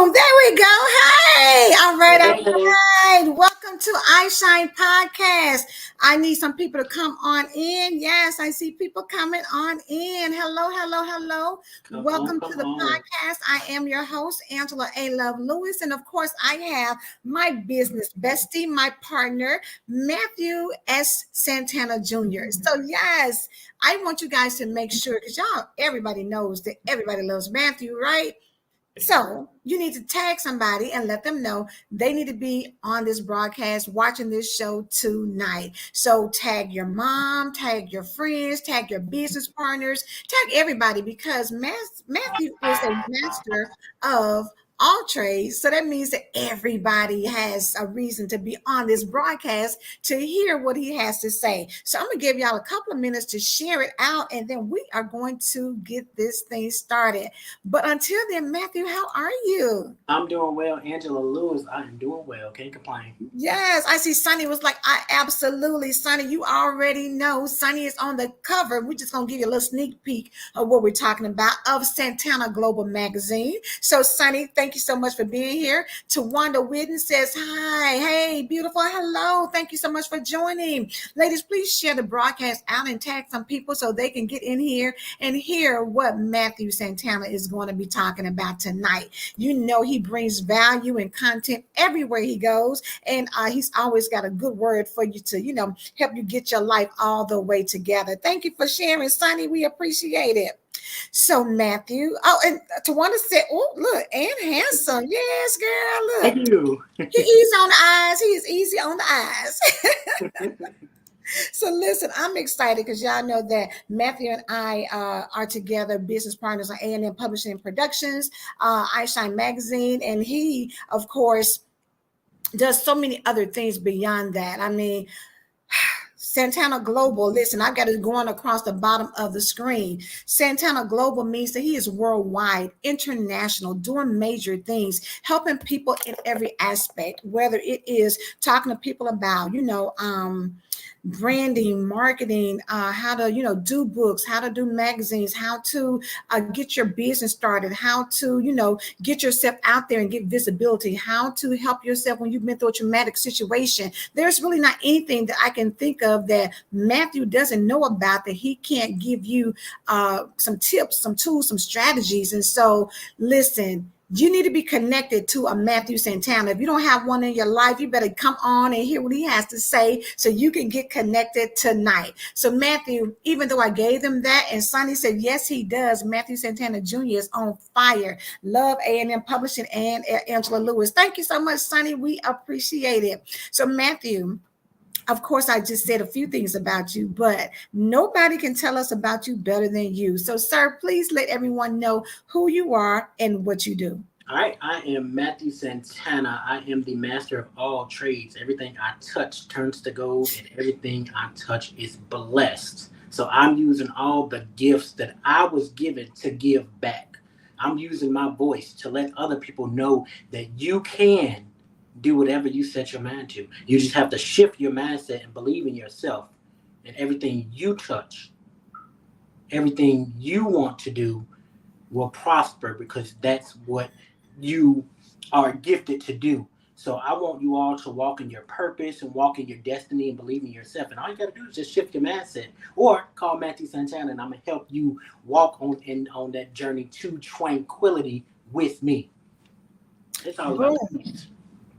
Boom, there we go. Hey, all right, all Hey, right. Welcome to IShine podcast. I need some people to come on in. Yes, I see people coming on in. Hello, hello, hello. come on, Welcome to come the on. podcast. I am your host, Angela A. Love Lewis. And of course, I have my business bestie, my partner, Matthew S. Santana Jr. So, yes, I want you guys to make sure because everybody knows that everybody loves Matthew, right? So you need to tag somebody and let them know they need to be on this broadcast watching this show tonight. So tag your mom, tag your friends, tag your business partners, tag everybody because Matthew is a master of all trades. So that means that everybody has a reason to be on this broadcast to hear what he has to say. So I'm going to give y'all a couple of minutes to share it out and then we are going to get this thing started. But until then, Matthew, how are you? I'm doing well, Angela Lewis. I am doing well. Can't complain. Yes, I see Sunny was like, I absolutely, Sunny, you already know Sunny is on the cover. We're just going to give you a little sneak peek of what we're talking about of Santana Global Magazine. So, Sunny, thank you so much for being here. Tawanda Whidden says, hi, hey, beautiful, hello. Thank you so much for joining. Ladies, please share the broadcast out and tag some people so they can get in here and hear what Matthew Santana is going to be talking about tonight. You know, he brings value and content everywhere he goes. And he's always got a good word for you to, help you get your life all the way together. Thank you for sharing, Sonny. We appreciate it. So, Matthew, and Tawana said, oh, look, and handsome. Yes, girl, look. Thank you. He's on the eyes. He is easy on the eyes. So listen, I'm excited because y'all know that Matthew and I are together, business partners on A&M Publishing and Productions, IShine Magazine, and he, of course, does so many other things beyond that. I mean, Santana Global, listen, I've got it going across the bottom of the screen. Santana Global means that he is worldwide, international, doing major things, helping people in every aspect, whether it is talking to people about, branding, marketing, how to, do books, how to do magazines, how to get your business started, how to, get yourself out there and get visibility, how to help yourself when you've been through a traumatic situation. There's really not anything that I can think of that Matthew doesn't know about that he can't give you some tips, some tools, some strategies. And so, listen, you need to be connected to a Matthew Santana. If you don't have one in your life, you better come on and hear what he has to say so you can get connected tonight. So Matthew, even though I gave them that and Sonny said, yes, he does. Matthew Santana Jr. is on fire. Love A&M Publishing and Angela Lewis. Thank you so much, Sonny. We appreciate it. So Matthew, of course, I just said a few things about you, but nobody can tell us about you better than you. So, sir, please let everyone know who you are and what you do. All right, I am Matthew Santana. I am the master of all trades. Everything I touch turns to gold, and everything I touch is blessed. So I'm using all the gifts that I was given to give back. I'm using my voice to let other people know that you can do whatever you set your mind to. You just have to shift your mindset and believe in yourself. And everything you touch, everything you want to do will prosper because that's what you are gifted to do. So I want you all to walk in your purpose and walk in your destiny and believe in yourself. And all you got to do is just shift your mindset or call Matthew Santana and I'm going to help you walk on that journey to tranquility with me. It's all about peace.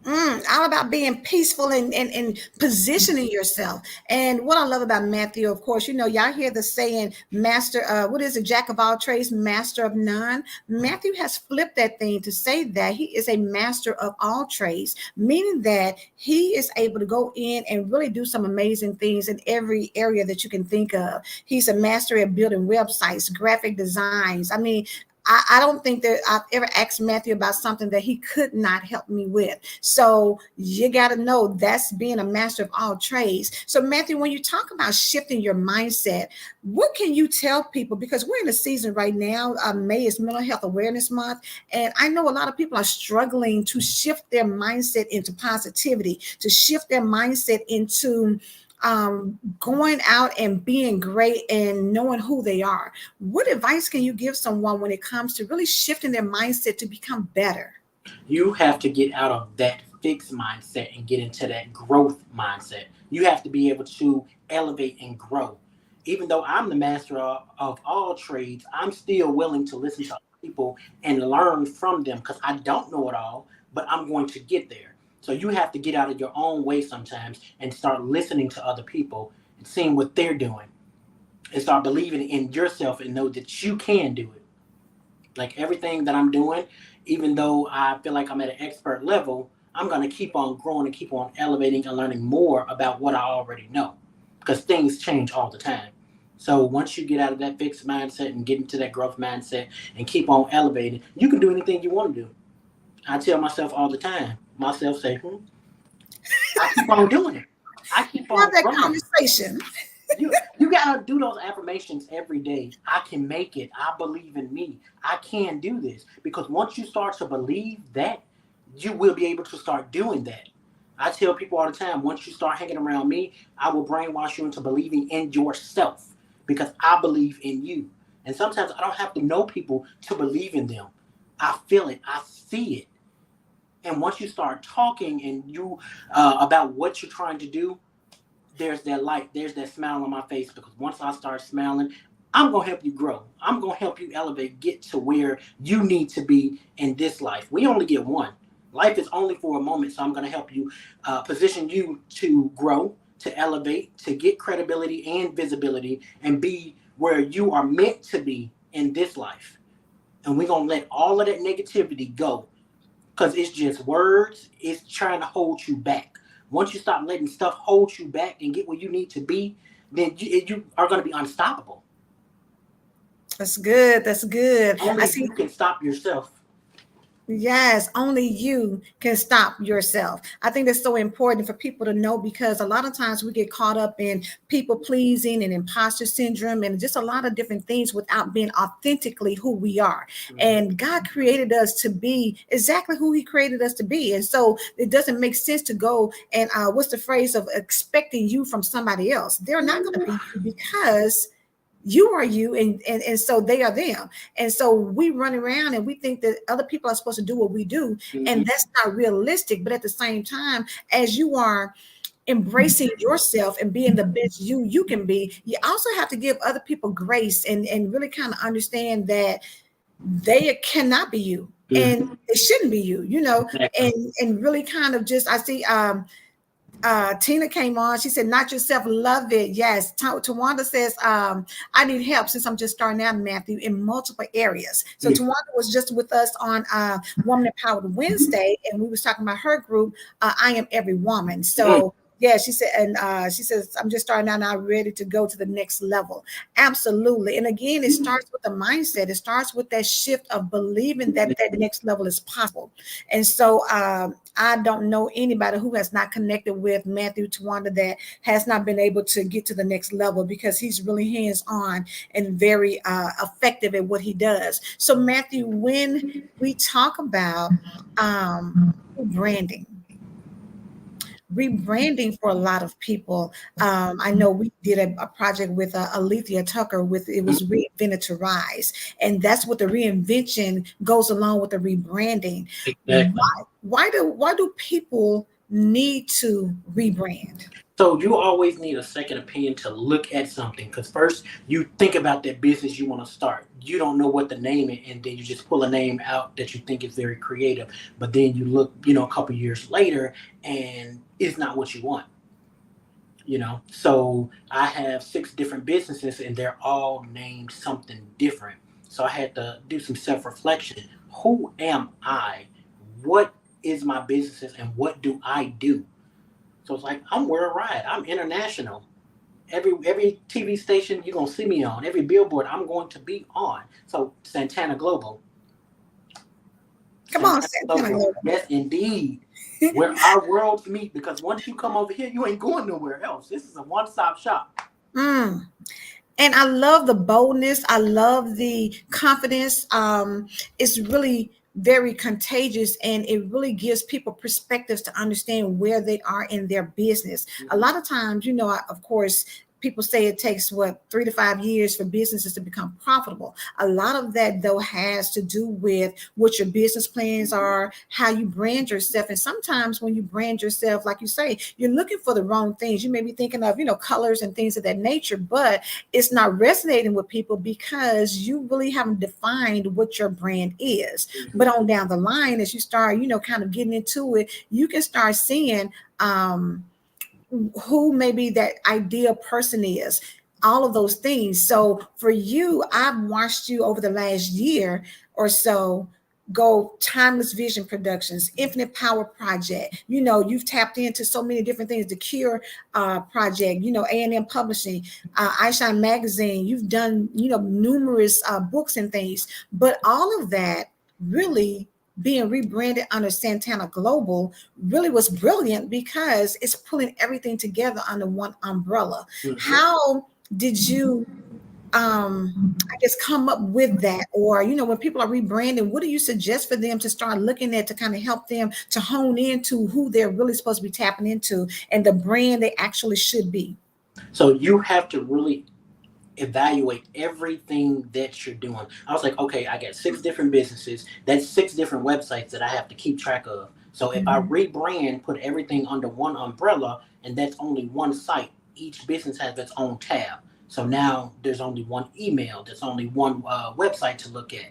All about being peaceful and positioning yourself. And what I love about Matthew, of course, y'all hear the saying, master, what is it, jack of all trades, master of none. Matthew has flipped that thing to say that he is a master of all trades, meaning that he is able to go in and really do some amazing things in every area that you can think of. He's a master at building websites, graphic designs. I mean, I don't think that I've ever asked Matthew about something that he could not help me with. So you got to know that's being a master of all trades. So Matthew, when you talk about shifting your mindset, what can you tell people? Because we're in a season right now. May is Mental Health Awareness Month. And I know a lot of people are struggling to shift their mindset into positivity, to shift their mindset into going out and being great and knowing who they are. What advice can you give someone when it comes to really shifting their mindset to become better? You have to get out of that fixed mindset and get into that growth mindset. You have to be able to elevate and grow. Even though I'm the master of all trades, I'm still willing to listen to people and learn from them because I don't know it all, but I'm going to get there. So you have to get out of your own way sometimes and start listening to other people and seeing what they're doing and start believing in yourself and know that you can do it. Like everything that I'm doing, even though I feel like I'm at an expert level, I'm going to keep on growing and keep on elevating and learning more about what I already know because things change all the time. So once you get out of that fixed mindset and get into that growth mindset and keep on elevating, you can do anything you want to do. I tell myself all the time, myself say, I keep on doing it. I keep Have on that growing. conversation. You gotta do those affirmations every day. I can make it. I believe in me. I can do this. Because once you start to believe that, you will be able to start doing that. I tell people all the time, once you start hanging around me, I will brainwash you into believing in yourself because I believe in you. And sometimes I don't have to know people to believe in them. I feel it. I see it. And once you start talking and you about what you're trying to do, there's that light, there's that smile on my face because once I start smiling, I'm gonna help you grow. I'm gonna help you elevate, get to where you need to be in this life. We only get one. Life is only for a moment, so I'm gonna help you position you to grow, to elevate, to get credibility and visibility, and be where you are meant to be in this life. And we're gonna let all of that negativity go because it's just words. It's trying to hold you back. Once you stop letting stuff hold you back and get where you need to be, then you are going to be unstoppable. That's good. That's good. I Only see. you can stop yourself. Yes, only you can stop yourself. I think that's so important for people to know because a lot of times we get caught up in people pleasing and imposter syndrome and just a lot of different things without being authentically who we are. Mm-hmm. And God created us to be exactly who He created us to be. And so it doesn't make sense to go and what's the phrase of expecting you from somebody else? They're not going to be you because you are you and so they are them, and so we run around and we think that other people are supposed to do what we do, Mm-hmm. and that's not realistic. But at the same time, as you are embracing yourself and being the best you can be, you also have to give other people grace and really kind of understand that they cannot be you Mm-hmm. and it shouldn't be you, you know. Exactly. And really kind of just I see Tina came on. She said, "Not yourself, love it." Yes. Tawanda says, "I need help since I'm just starting out, Matthew, in multiple areas." So Mm-hmm. Tawanda was just with us on Woman Empowered Wednesday, and we was talking about her group. I am every woman. So. Yeah, she said, and she says, I'm just starting out now, ready to go to the next level. Absolutely. And again, it starts with the mindset. It starts with that shift of believing that that next level is possible. And so I don't know anybody who has not connected with Matthew Tawanda that has not been able to get to the next level because he's really hands-on and very effective at what he does. So Matthew, when we talk about branding, rebranding for a lot of people. I know we did a project with Alethea Tucker with it was reinvented to rise, and that's what the reinvention goes along with the rebranding. Exactly. Why do people need to rebrand? So you always need a second opinion to look at something because first you think about that business you want to start. You don't know what the name is, and then you just pull a name out that you think is very creative. But then you look, a couple years later, and it's not what you want. So I have 6 different businesses, and they're all named something different. So I had to do some self-reflection. Who am I? What is my businesses, and what do I do? So it's like I'm worldwide. I'm international. Every TV station you're gonna see me on, every billboard I'm going to be on. So Santana Global, Come on, Santana Santana Global. Global. Yes, indeed. Where our worlds meet, because once you come over here, you ain't going nowhere else. This is a one-stop shop. Mm. And I love the boldness. I love the confidence. It's really very contagious and it really gives people perspectives to understand where they are in their business. A Mm-hmm. lot of times, of course, people say it takes what 3 to 5 years for businesses to become profitable. A lot of that though has to do with what your business plans are, how you brand yourself. And sometimes when you brand yourself, like you say, you're looking for the wrong things. You may be thinking of, colors and things of that nature, but it's not resonating with people because you really haven't defined what your brand is. But on down the line, as you start, kind of getting into it, you can start seeing who maybe that ideal person is, all of those things. So for you, I've watched you over the last year or so go Timeless Vision Productions, Infinite Power Project. You've tapped into so many different things, the Cure Project, A&M Publishing, IShine Magazine. You've done, numerous books and things, but all of that really being rebranded under Santana Global really was brilliant because it's pulling everything together under one umbrella. How did you I guess come up with that? Or when people are rebranding, what do you suggest for them to start looking at to kind of help them to hone into who they're really supposed to be tapping into and the brand they actually should be? So you have to really evaluate everything that you're doing. I was like, okay, I got 6 different businesses. That's 6 different websites that I have to keep track of. So if I rebrand, put everything under one umbrella, and that's only one site, each business has its own tab. So now there's only one email. There's only one website to look at.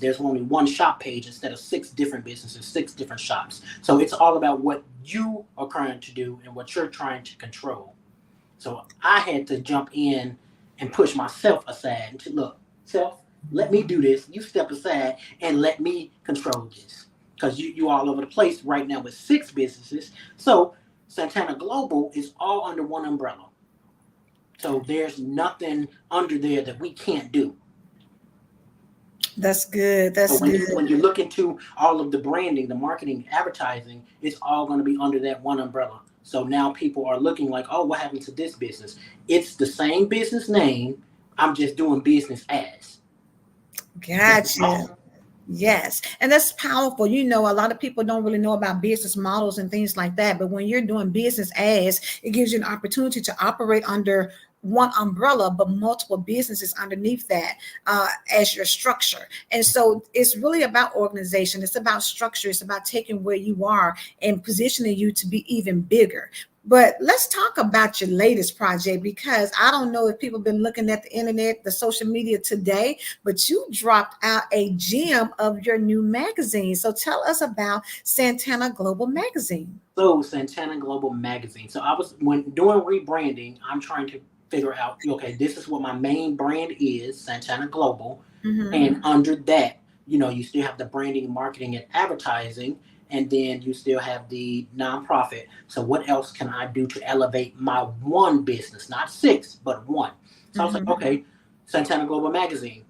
There's only one shop page instead of 6 different businesses, 6 different shops. So it's all about what you are trying to do and what you're trying to control. So I had to jump in and push myself aside and to look, self, let me do this. You step aside and let me control this. Because you all over the place right now with 6 businesses. So Santana Global is all under one umbrella. So there's nothing under there that we can't do. That's good. That's so good. When you look into all of the branding, the marketing, advertising, it's all going to be under that one umbrella. So now people are looking like, oh, what happened to this business? It's the same business name. I'm just doing business as. Gotcha. Awesome. Yes. And that's powerful. A lot of people don't really know about business models and things like that. But when you're doing business as, it gives you an opportunity to operate under one umbrella, but multiple businesses underneath that as your structure. And so it's really about organization. It's about structure. It's about taking where you are and positioning you to be even bigger. But let's talk about your latest project, because I don't know if people have been looking at the internet, the social media today, but you dropped out a gem of your new magazine. So tell us about Santana Global Magazine. So Santana Global Magazine. So when doing rebranding, I'm trying to figure out, okay, this is what my main brand is, Santana Global. And under that, you still have the branding, marketing, and advertising. And then you still have the nonprofit. So what else can I do to elevate my one business? Not 6, but one. So I was like, okay, Santana Global Magazine.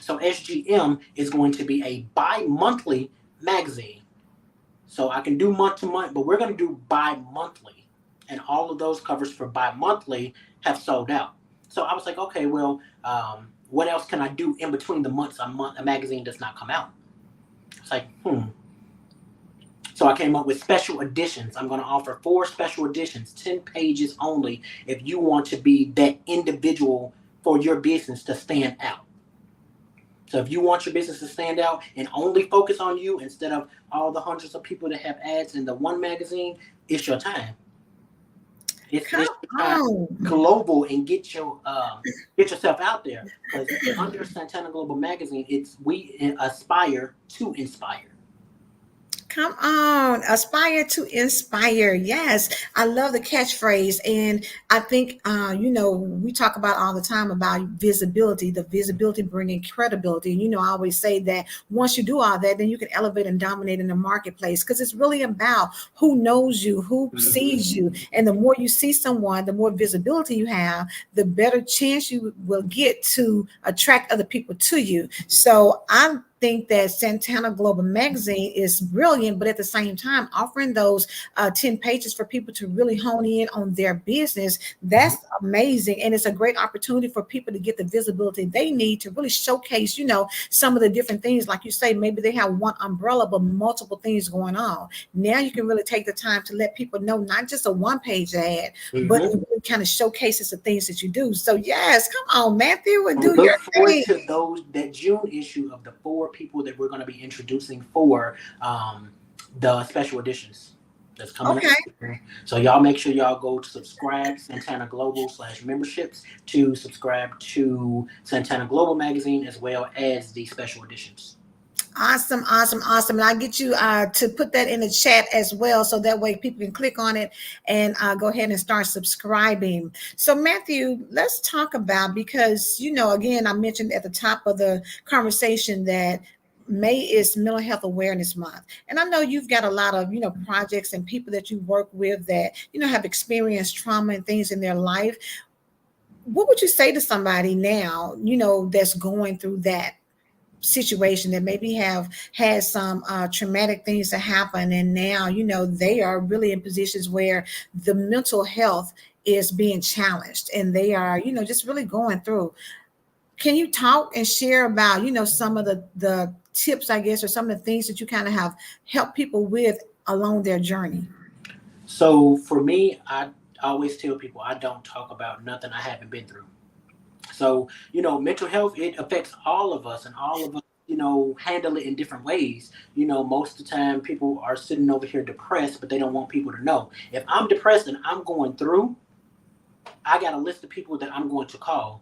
So SGM is going to be a bi-monthly magazine. So I can do month to month, but we're going to do bi-monthly. And all of those covers for bi-monthly have sold out. So I was like, okay, well, what else can I do in between the months a magazine does not come out? It's like, So I came up with special editions. I'm going to offer 4 special editions, 10 pages only, if you want to be that individual for your business to stand out. So if you want your business to stand out and only focus on you instead of all the hundreds of people that have ads in the one magazine, it's your time. It's your time global and get yourself out there. Because under Santana Global Magazine, we aspire to inspire. Come on, aspire to inspire. Yes, I love the catchphrase. And I think, we talk about all the time about visibility, the visibility bringing credibility. And, I always say that once you do all that, then you can elevate and dominate in the marketplace, because it's really about who knows you, who sees you. And the more you see someone, the more visibility you have, the better chance you will get to attract other people to you. So I'm think that Santana Global Magazine is brilliant, but at the same time, offering those 10 pages for people to really hone in on their business, that's amazing. And it's a great opportunity for people to get the visibility they need to really showcase, some of the different things. Like you say, maybe they have one umbrella, but multiple things going on. Now you can really take the time to let people know, not just a one page ad, but it really kind of showcases the things that you do. So yes, come on, Matthew, and do your Look forward thing. to that June issue of the 4 people that we're going to be introducing for the special editions that's coming up. Okay. So y'all make sure y'all go to subscribe Santana Global/memberships to subscribe to Santana Global Magazine as well as the special editions. Awesome, awesome, awesome. And I'll get you to put that in the chat as well. So that way people can click on it and go ahead and start subscribing. So Matthew, let's talk about, because, again, I mentioned at the top of the conversation that May is Mental Health Awareness Month. And I know you've got a lot of, projects and people that you work with that, have experienced trauma and things in their life. What would you say to somebody now, that's going through that situation, that maybe have had some traumatic things to happen, and now they are really in positions where the mental health is being challenged, and they are just really going through? Can you talk and share about some of the tips, I guess, or some of the things that you kind of have helped people with along their journey? So for me, I always tell people I don't talk about nothing I haven't been through. So, mental health, it affects all of us, and all of us, handle it in different ways. Most of the time people are sitting over here depressed, but they don't want people to know. If I'm depressed and I'm going through, I got a list of people that I'm going to call.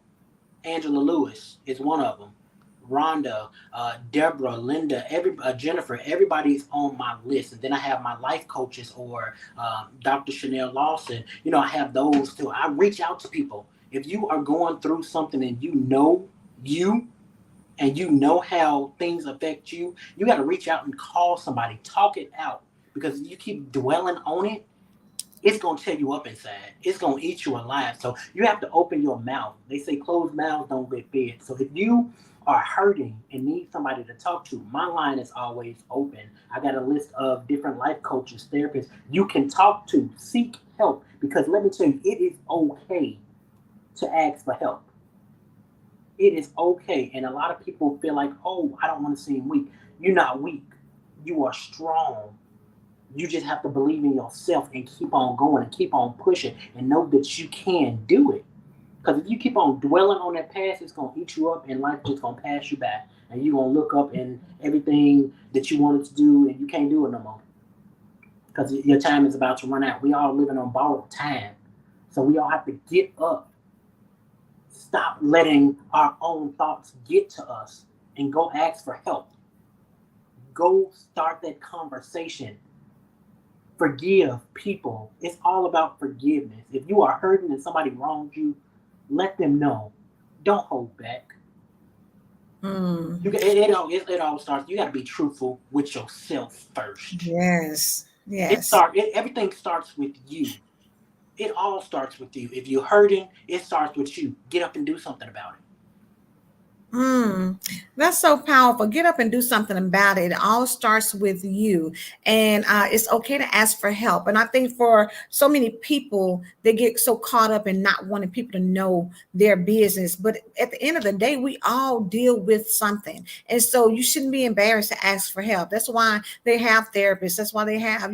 Angela Lewis is one of them. Rhonda, Deborah, Linda, Jennifer, everybody's on my list. And then I have my life coaches, or Dr. Chanel Lawson. I have those too. I reach out to people. If you are going through something and you and you know how things affect you, you got to reach out and call somebody, talk it out. Because if you keep dwelling on it, it's going to tear you up inside. It's going to eat you alive. So you have to open your mouth. They say closed mouths don't get fed. So if you are hurting and need somebody to talk to, my line is always open. I got a list of different life coaches, therapists you can talk to, seek help. Because let me tell you, it is okay to ask for help. It is okay. And a lot of people feel like, oh, I don't want to seem weak. You're not weak. You are strong. You just have to believe in yourself and keep on going and keep on pushing and know that you can do it. Because if you keep on dwelling on that past, it's going to eat you up, and life is going to pass you by. And you're going to look up and everything that you wanted to do, and you can't do it no more. Because your time is about to run out. We all living on borrowed time. So we all have to get up. Stop letting our own thoughts get to us and go ask for help. Go start that conversation. Forgive people. It's all about forgiveness. If you are hurting and somebody wronged you, let them know. Don't hold back. It all starts. You got to be truthful with yourself first. Yes, yes. Everything starts with you. It all starts with you. If you're hurting, it starts with you. Get up and do something about it. That's so powerful. Get up and do something about it. It all starts with you. And it's okay to ask for help. And I think for so many people, they get so caught up in not wanting people to know their business. But at the end of the day, we all deal with something. And so you shouldn't be embarrassed to ask for help. That's why they have therapists. That's why they have,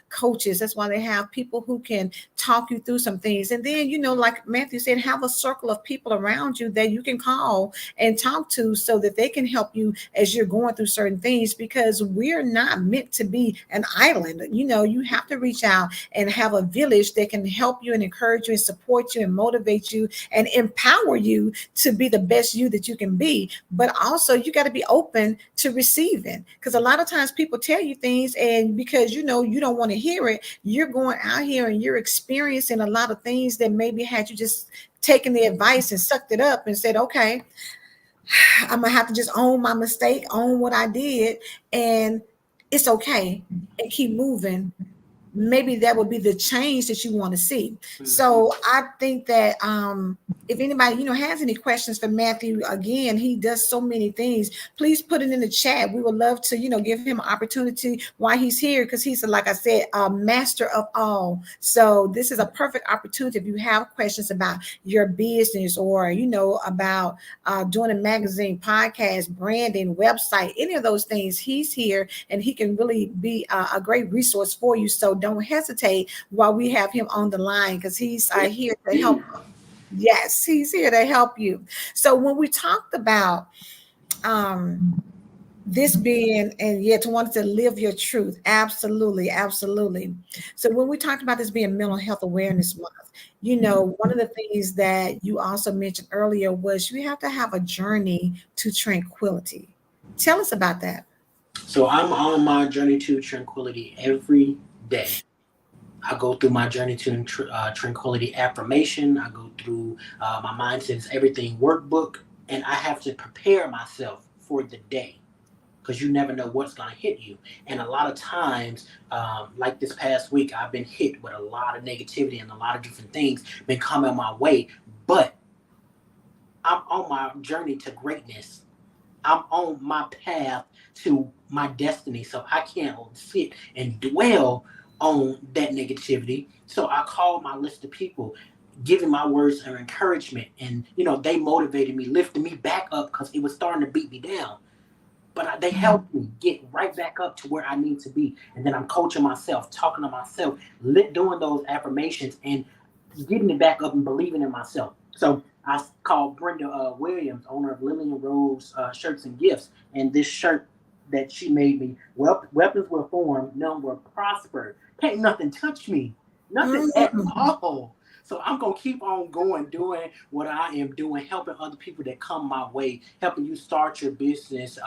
coaches. That's why they have people who can talk you through some things. And then, like Matthew said, have a circle of people around you that you can call and talk to, so that they can help you as you're going through certain things, because we're not meant to be an island. You have to reach out and have a village that can help you and encourage you and support you and motivate you and empower you to be the best you that you can be. But also you got to be open to receiving, because a lot of times people tell you things, and because you don't want to hear it, you're going out here and you're experiencing a lot of things that maybe had you just taken the advice and sucked it up and said, okay, I'm gonna have to just own my mistake, own what I did, and it's okay, and keep moving maybe that would be the change that you want to see. Mhm. So I think that if anybody, has any questions for Matthew, again, he does so many things. Please put it in the chat. We would love to, give him an opportunity while he's here, because he's, like I said, a master of all. So this is a perfect opportunity if you have questions about your business, or, about doing a magazine, podcast, branding, website, any of those things. He's here and he can really be a great resource for you. So don't hesitate while we have him on the line, because he's here to help. Yes, he's here to help you. So when we talked about um, this being, and yet to want to live your truth, absolutely, absolutely. So when we talked about this being Mental Health Awareness Month, one of the things that you also mentioned earlier was you have to have a journey to tranquility. Tell us about that. So I'm on my journey to tranquility every day. I go through my journey to tranquility affirmation. I go through my mindset's everything workbook, and I have to prepare myself for the day, because you never know what's going to hit you. And a lot of times, like this past week, I've been hit with a lot of negativity and a lot of different things been coming my way. But I'm on my journey to greatness. I'm on my path to my destiny. So I can't sit and dwell on that negativity. So I called my list of people, giving my words of encouragement. And, they motivated me, lifted me back up, because it was starting to beat me down. But they helped me get right back up to where I need to be. And then I'm coaching myself, talking to myself, doing those affirmations, and getting it back up and believing in myself. So I called Brenda Williams, owner of Lillian Rose Shirts and Gifts, and this shirt that she made me, weapons were formed, none were prospered. Can't nothing touch me, nothing at Mm. all. So I'm gonna keep on going, doing what I am doing, helping other people that come my way, helping you start your business,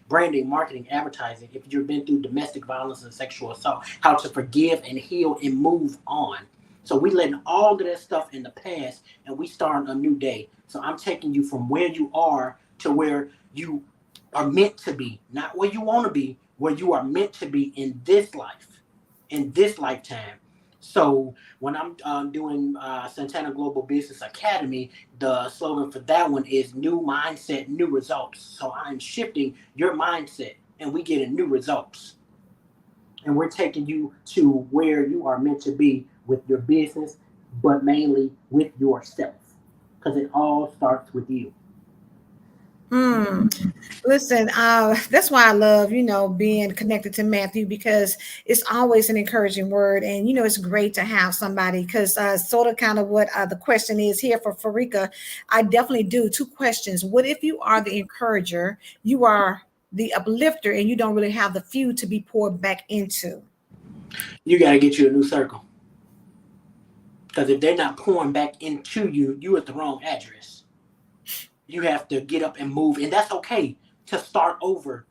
branding, marketing, advertising. If you've been through domestic violence and sexual assault, how to forgive and heal and move on. So we letting all of that stuff in the past, and we starting a new day. So I'm taking you from where you are to where you are meant to be, not where you want to be, where you are meant to be in this life, in this lifetime. So when I'm doing Santana Global Business Academy, the slogan for that one is new mindset, new results. So I'm shifting your mindset, and we getting new results. And we're taking you to where you are meant to be with your business, but mainly with yourself, because it all starts with you. Mm. Listen, that's why I love, being connected to Matthew, because it's always an encouraging word. And, it's great to have somebody, because sort of kind of what the question is here for Farika. I definitely do. Two questions. What if you are the encourager, you are the uplifter, and you don't really have the few to be poured back into? You got to get you a new circle, because if they're not pouring back into you, you at the wrong address. You have to get up and move, and that's okay to start over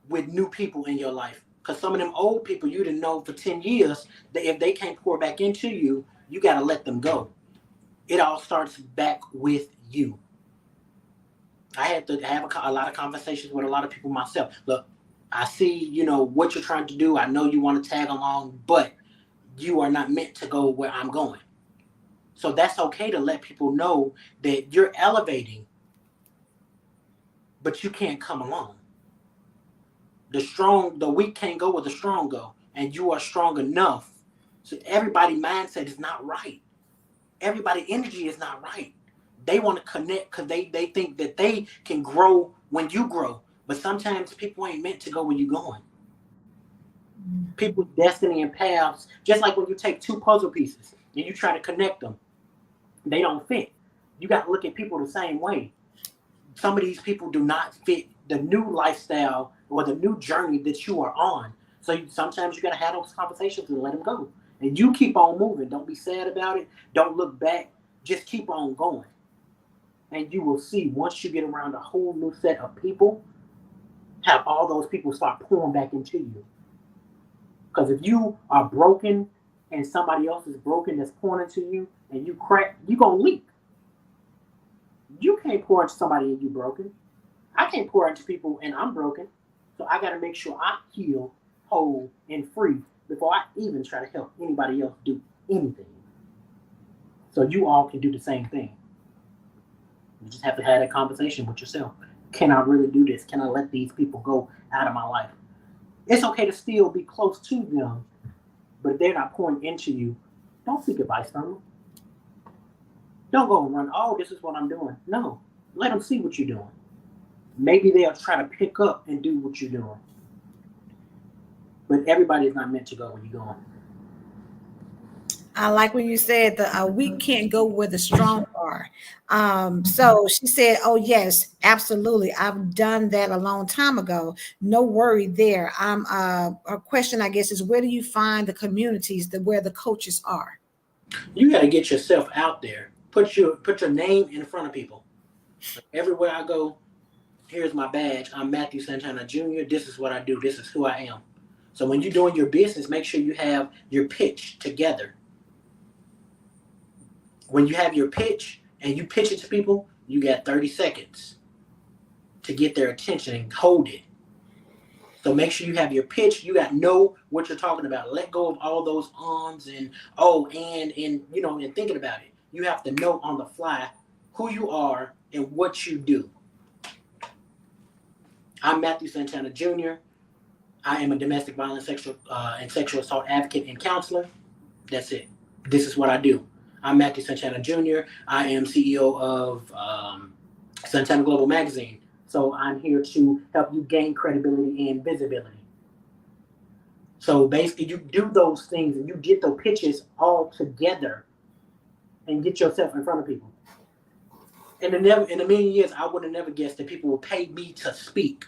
with new people in your life. Because some of them old people you didn't know for 10 years, that if they can't pour back into you, you got to let them go. It all starts back with you. I had to have a lot of conversations with a lot of people myself. Look, I see, what you're trying to do. I know you want to tag along, but you are not meant to go where I'm going. So that's okay to let people know that you're elevating, but you can't come along. The weak can't go where the strong go, and you are strong enough. So everybody mindset is not right. Everybody energy is not right. They want to connect because they think that they can grow when you grow. But sometimes people ain't meant to go where you're going. People's destiny and paths, just like when you take two puzzle pieces and you try to connect them, they don't fit. You got to look at people the same way. Some of these people do not fit the new lifestyle or the new journey that you are on. So sometimes you got to have those conversations and let them go. And you keep on moving. Don't be sad about it. Don't look back. Just keep on going. And you will see, once you get around a whole new set of people, have all those people start pouring back into you. Because if you are broken and somebody else is broken that's pouring into you and you crack, you're going to leak. You can't pour into somebody and you broken. I can't pour into people and I'm broken. So I got to make sure I heal, whole, and free before I even try to help anybody else do anything. So you all can do the same thing. You just have to have that conversation with yourself. Can I really do this? Can I let these people go out of my life? It's okay to still be close to them, but if they're not pouring into you, don't seek advice from them. Don't go and run, oh, this is what I'm doing. No, let them see what you're doing. Maybe they'll try to pick up and do what you're doing. But everybody's not meant to go where you're going. I like when you said the weak can't go where the strong are. So she said, "Oh yes, absolutely. I've done that a long time ago. No worry there." A question I guess is, where do you find the communities that where the coaches are? You got to get yourself out there. Put your name in front of people. Like everywhere I go, here's my badge. I'm Matthew Santana Jr. This is what I do. This is who I am. So when you're doing your business, make sure you have your pitch together. When you have your pitch and you pitch it to people, you got 30 seconds to get their attention and hold it. So make sure you have your pitch. You got to know what you're talking about. Let go of all those ums and and thinking about it. You have to know on the fly who you are and what you do. I'm Matthew Santana Jr. I am a domestic violence, and sexual assault advocate and counselor. That's it. This is what I do. I'm Matthew Santana Jr. I am CEO of Santana Global Magazine. So I'm here to help you gain credibility and visibility. So basically, you do those things and you get those pitches all together and get yourself in front of people. In a million years, I would have never guessed that people would pay me to speak.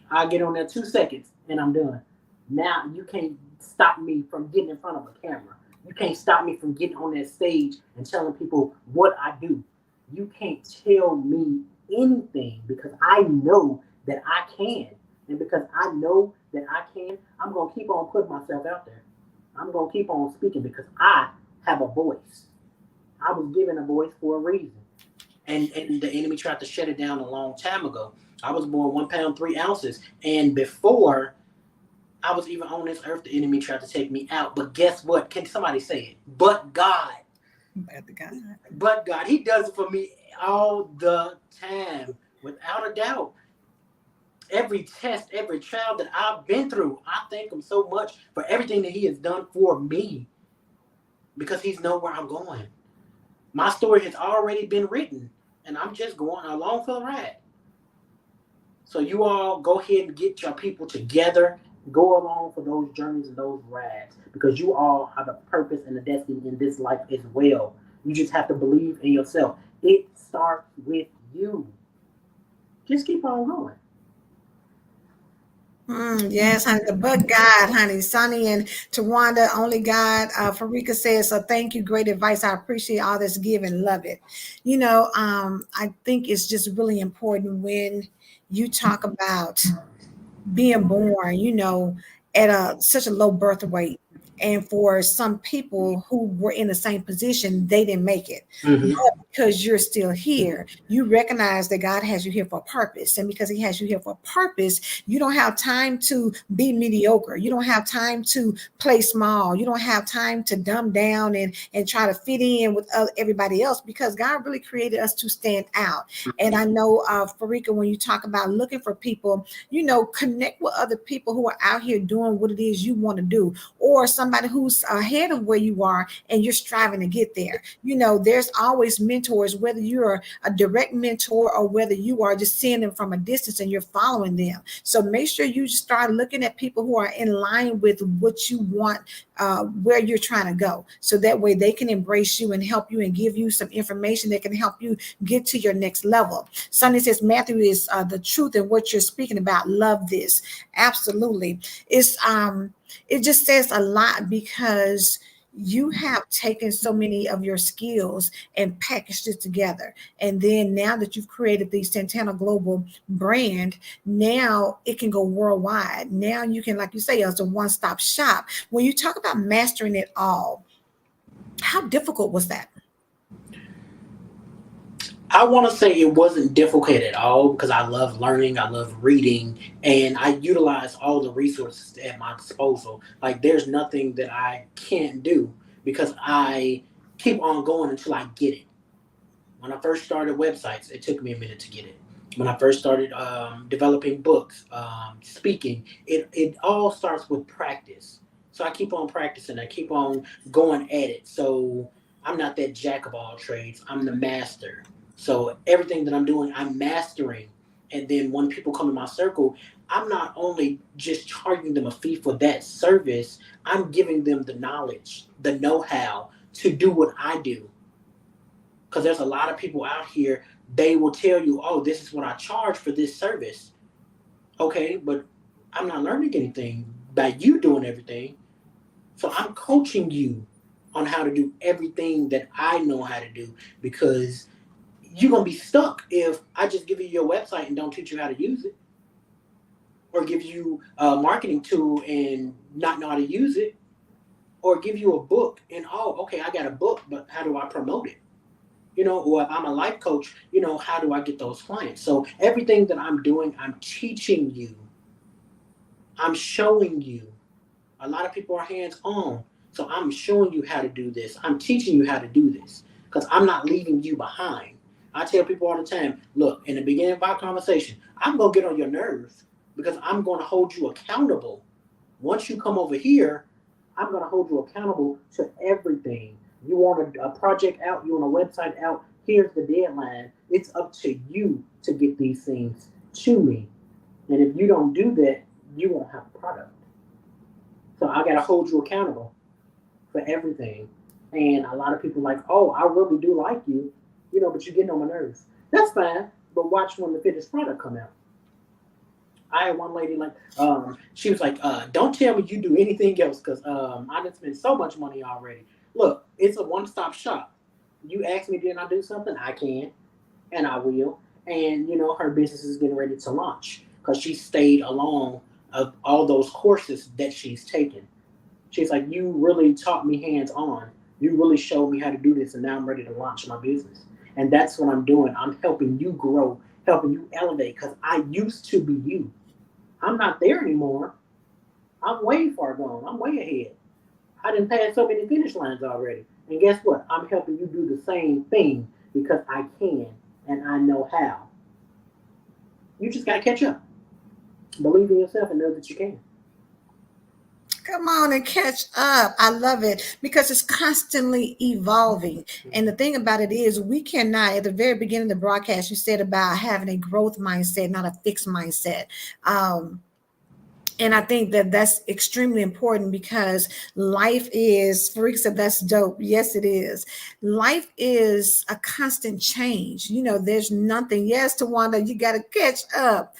I get on there 2 seconds and I'm done. Now you can't stop me from getting in front of a camera. You can't stop me from getting on that stage and telling people what I do. You can't tell me anything because I know that I can. And because I know that I can, I'm going to keep on putting myself out there. I'm going to keep on speaking because I have a voice. I was given a voice for a reason. And the enemy tried to shut it down a long time ago. I was born 1 pound, 3 ounces. And before I was even on this earth, the enemy tried to take me out. But guess what? Can somebody say it? But God. But God. He does it for me all the time, without a doubt. Every test, every trial that I've been through, I thank him so much for everything that he has done for me because he's know where I'm going. My story has already been written, and I'm just going along for the ride. So you all go ahead and get your people together. Go along for those journeys and those rides because you all have a purpose and a destiny in this life as well. You just have to believe in yourself. It starts with you. Just keep on going. Yes, honey, the but God, honey. Sonny and Tawanda, only God. Farika says, so thank you. Great advice. I appreciate all this giving. Love it. I think it's just really important when you talk about being born, at such a low birth weight. And for some people who were in the same position, they didn't make it. Mm-hmm. But because you're still here, you recognize that God has you here for a purpose. And because he has you here for a purpose, you don't have time to be mediocre. You don't have time to play small. You don't have time to dumb down and try to fit in with everybody else because God really created us to stand out. And I know, Farika, when you talk about looking for people, connect with other people who are out here doing what it is you want to do, or somebody who's ahead of where you are and you're striving to get there. There's always mentors, whether you're a direct mentor or whether you are just seeing them from a distance and you're following them. So make sure you start looking at people who are in line with what you want, where you're trying to go. So that way they can embrace you and help you and give you some information that can help you get to your next level. Sonny says, Matthew is the truth in what you're speaking about. Love this. Absolutely. It just says a lot because you have taken so many of your skills and packaged it together. And then now that you've created the Santana Global brand, now it can go worldwide. Now you can, like you say, it's a one-stop shop. When you talk about mastering it all, how difficult was that? I want to say it wasn't difficult at all because I love learning, I love reading, and I utilize all the resources at my disposal. Like there's nothing that I can't do because I keep on going until I get it. When I first started websites, it took me a minute to get it. When I first started developing books, speaking, it all starts with practice. So I keep on practicing. I keep on going at it. So I'm not that jack of all trades. I'm the master. So everything that I'm doing, I'm mastering. And then when people come in my circle, I'm not only just charging them a fee for that service, I'm giving them the knowledge, the know how to do what I do because there's a lot of people out here, they will tell you, oh, this is what I charge for this service. Okay, but I'm not learning anything by you doing everything. So I'm coaching you on how to do everything that I know how to do because you're going to be stuck if I just give you your website and don't teach you how to use it or give you a marketing tool and not know how to use it or give you a book and, oh, okay, I got a book, but how do I promote it? Or if I'm a life coach, how do I get those clients? So everything that I'm doing, I'm teaching you, I'm showing you. A lot of people are hands on. So I'm showing you how to do this. I'm teaching you how to do this because I'm not leaving you behind. I tell people all the time, look, in the beginning of our conversation, I'm going to get on your nerves because I'm going to hold you accountable. Once you come over here, I'm going to hold you accountable to everything. You want a project out, you want a website out, here's the deadline. It's up to you to get these things to me. And if you don't do that, you won't have a product. So I got to hold you accountable for everything. And a lot of people are like, oh, I really do like you, but you're getting on my nerves. That's fine, but watch when the finished product come out. I had one lady she was like, don't tell me you do anything else because I didn't spend so much money already. Look, it's a one-stop shop. You ask me, didn't I do something? I can, and I will. And, her business is getting ready to launch because she stayed along of all those courses that she's taken. She's like, you really taught me hands-on. You really showed me how to do this, and now I'm ready to launch my business. And that's what I'm doing. I'm helping you grow, helping you elevate because I used to be you. I'm not there anymore. I'm way far gone. I'm way ahead. I didn't pass so many finish lines already. And guess what? I'm helping you do the same thing because I can and I know how. You just got to catch up. Believe in yourself and know that you can. Come on and catch up. I love it because it's constantly evolving. And the thing about it is, we cannot, at the very beginning of the broadcast, you said about having a growth mindset, not a fixed mindset. And I think that that's extremely important because life is, Farik said, that's dope. Yes, it is. Life is a constant change. There's nothing. Yes, Tawanda, you got to catch up.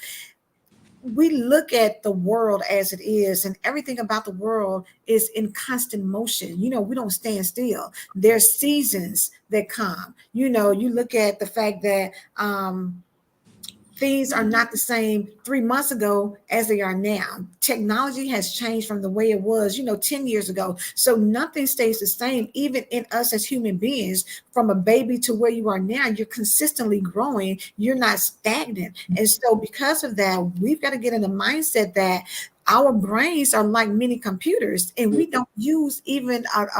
We look at the world as it is, and everything about the world is in constant motion. We don't stand still. There's seasons that come. You look at the fact that things are not the same 3 months ago as they are now. Technology has changed from the way it was, 10 years ago. So nothing stays the same, even in us as human beings, from a baby to where you are now. You're consistently growing. You're not stagnant. And so because of that, we've got to get in the mindset that our brains are like mini computers, and we don't use even I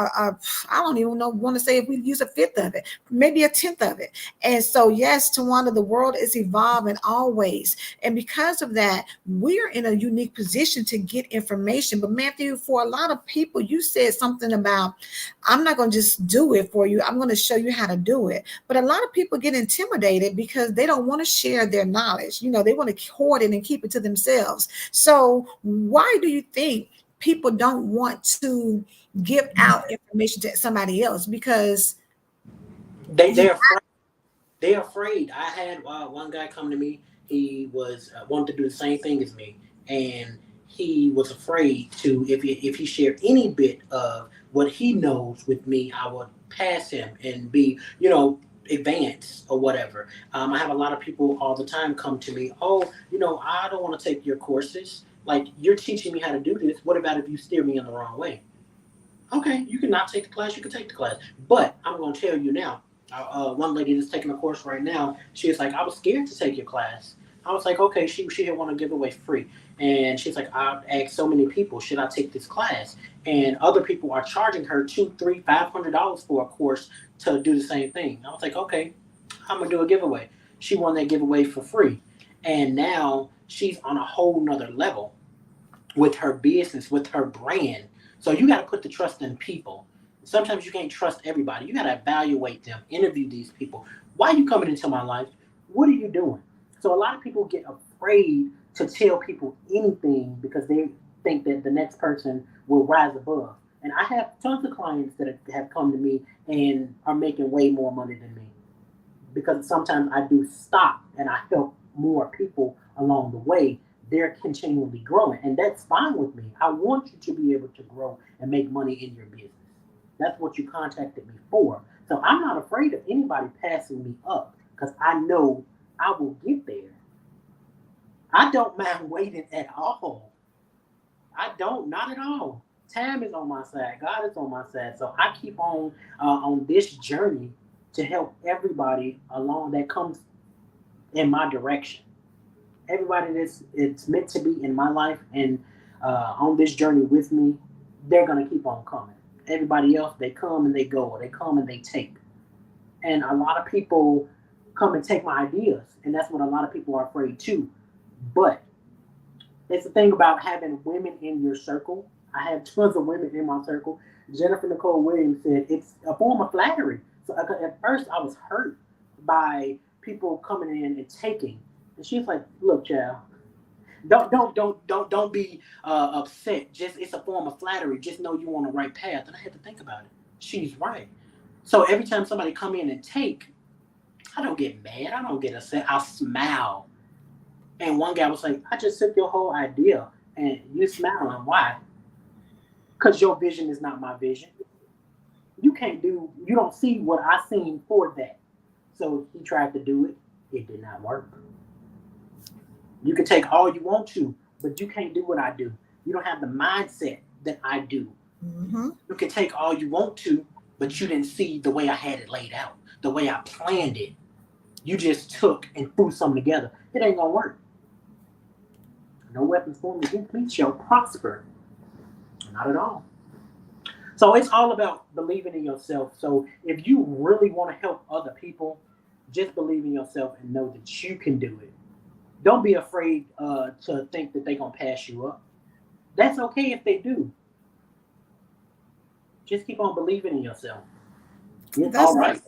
don't even know, want to say if we use a fifth of it, maybe a tenth of it. And so, yes, Tawanda, the world is evolving always. And because of that, we're in a unique position to get information. But Matthew, for a lot of people, you said something about, I'm not going to just do it for you. I'm going to show you how to do it. But a lot of people get intimidated because they don't want to share their knowledge. They want to hoard it and keep it to themselves. So why do you think people don't want to give out information to somebody else? Because They're afraid. They're afraid. I had one guy come to me. He was wanted to do the same thing as me, and he was afraid to if he shared any bit of what he knows with me, I would pass him and be advanced or whatever. I have a lot of people all the time come to me. Oh, I don't want to take your courses. Like you're teaching me how to do this. What about if you steer me in the wrong way? Okay, you can not take the class. You can take the class, but I'm going to tell you now. One lady that's taking a course right now, she was like, I was scared to take your class. I was like, okay, she didn't want to give away free. And she's like, I've asked so many people, should I take this class? And other people are charging her two, three, $500 for a course to do the same thing. I was like, okay, I'm gonna do a giveaway. She won that giveaway for free. And now she's on a whole nother level with her business, with her brand. So you got to put the trust in people. Sometimes you can't trust everybody. You got to evaluate them, interview these people. Why are you coming into my life? What are you doing? So a lot of people get afraid to tell people anything because they think that the next person will rise above. And I have tons of clients that have come to me and are making way more money than me because sometimes I do stop and I help more people along the way. They're continually growing, and that's fine with me. I want you to be able to grow and make money in your business. That's what you contacted me for. So I'm not afraid of anybody passing me up because I know I will get there. I don't mind waiting at all. I don't, not at all. Time is on my side. God is on my side. So I keep on this journey to help everybody along that comes in my direction. Everybody that's it's meant to be in my life and on this journey with me, they're gonna keep on coming. Everybody else, they come and they go, or they come and they take. And a lot of people come and take my ideas, and that's what a lot of people are afraid too. But it's the thing about having women in your circle. I have tons of women in my circle. Jennifer Nicole Williams said it's a form of flattery. So at first I was hurt by people coming in and taking. And she's like, "Look, child, don't be upset. Just it's a form of flattery. Just know you're on the right path." And I had to think about it. She's right. So every time somebody come in and take, I don't get mad. I don't get upset. I smile. And one guy was like, "I just took your whole idea, and you smiling. Why? Because your vision is not my vision. You can't do. You don't see what I seen for that." So he tried to do it. It did not work. You can take all you want to, but you can't do what I do. You don't have the mindset that I do. Mm-hmm. You can take all you want to, but you didn't see the way I had it laid out, the way I planned it. You just took and threw something together. It ain't gonna work. No weapons formed against me shall prosper. Not at all. So it's all about believing in yourself. So if you really want to help other people, just believe in yourself and know that you can do it. Don't be afraid to think that they're gonna pass you up. That's okay if they do. Just keep on believing in yourself. It's That's all right.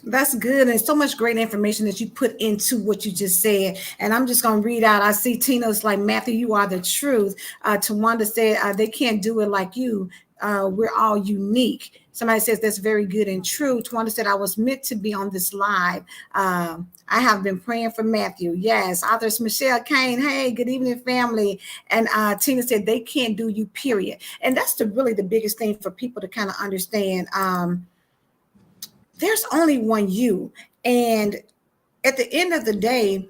That's good. And so much great information that you put into what you just said. And I'm just going to read out. I see Tina's like, Matthew, you are the truth. Tawanda said, they can't do it like you. We're all unique. Somebody says that's very good and true. Tawanda said, I was meant to be on this live. I have been praying for Matthew. Yes. Authors Michelle Kane. Hey, good evening, family. And Tina said, they can't do you, period. And that's really the biggest thing for people to kind of understand. There's only one you. And at the end of the day,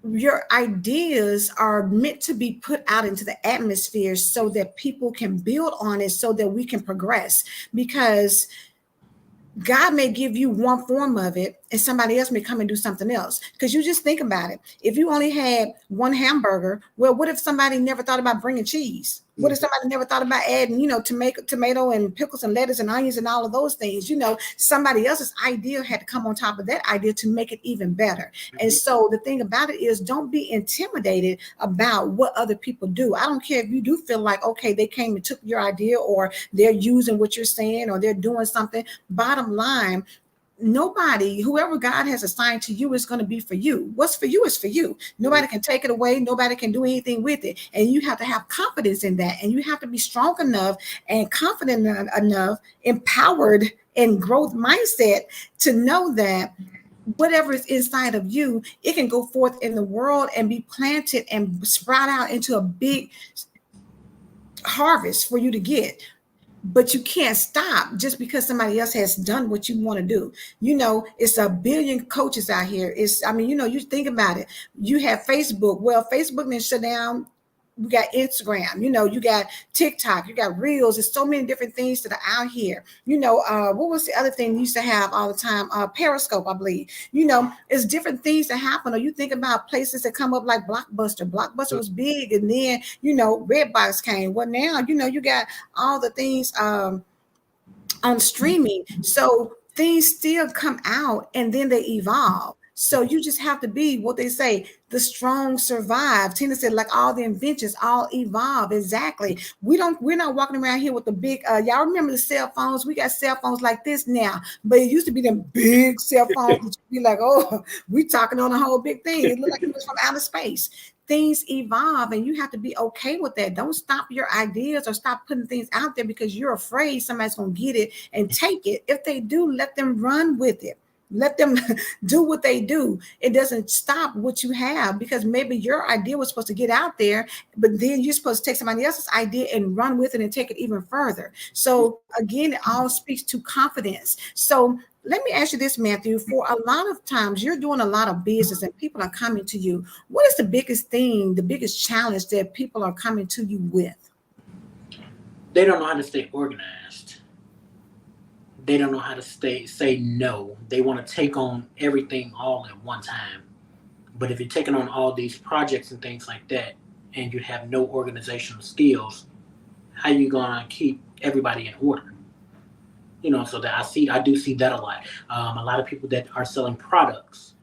your ideas are meant to be put out into the atmosphere so that people can build on it, so that we can progress. Because God may give you one form of it and somebody else may come and do something else. Because you just think about it. If you only had one hamburger, well, what if somebody never thought about bringing cheese? What if somebody never thought about adding, tomato and pickles and lettuce and onions and all of those things? Somebody else's idea had to come on top of that idea to make it even better. And so the thing about it is, don't be intimidated about what other people do. I don't care if you do feel like, okay, they came and took your idea, or they're using what you're saying, or they're doing something. Bottom line, nobody, whoever God has assigned to you, is going to be for you. What's for you is for you. Nobody can take it away. Nobody can do anything with it. And you have to have confidence in that. And you have to be strong enough and confident enough, empowered and growth mindset to know that whatever is inside of you, it can go forth in the world and be planted and sprout out into a big harvest for you to get. But you can't stop just because somebody else has done what you want to do. It's a billion coaches out here. You think about it. You have Facebook. Well, Facebook didn't shut down we got Instagram, you got TikTok, you got Reels. There's so many different things that are out here. What was the other thing you used to have all the time? Periscope, I believe. It's different things that happen. Or you think about places that come up like Blockbuster. Blockbuster was big, and then Redbox came. Well, now you got all the things on streaming. So things still come out and then they evolve. So you just have to be what they say, the strong survive. Tina said, like all the inventions, all evolve. Exactly. We're not walking around here with the big y'all remember the cell phones? We got cell phones like this now, but it used to be them big cell phones that you'd be like, oh, we talking on a whole big thing. It looked like it was from outer space. Things evolve and you have to be okay with that. Don't stop your ideas or stop putting things out there because you're afraid somebody's going to get it and take it. If they do, let them run with it. Let them do what they do. It doesn't stop what you have, because maybe your idea was supposed to get out there, but then you're supposed to take somebody else's idea and run with it and take it even further. So again, it all speaks to confidence. So let me ask you this, Matthew. For a lot of times you're doing a lot of business and people are coming to you. What is the biggest thing, the biggest challenge that people are coming to you with? They don't know how to stay organized. They don't know how to say no. They want to take on everything all at one time. But if you're taking on all these projects and things like that, and you have no organizational skills, how you gonna keep everybody in order? So that I do see that a lot. A lot of people that are selling products,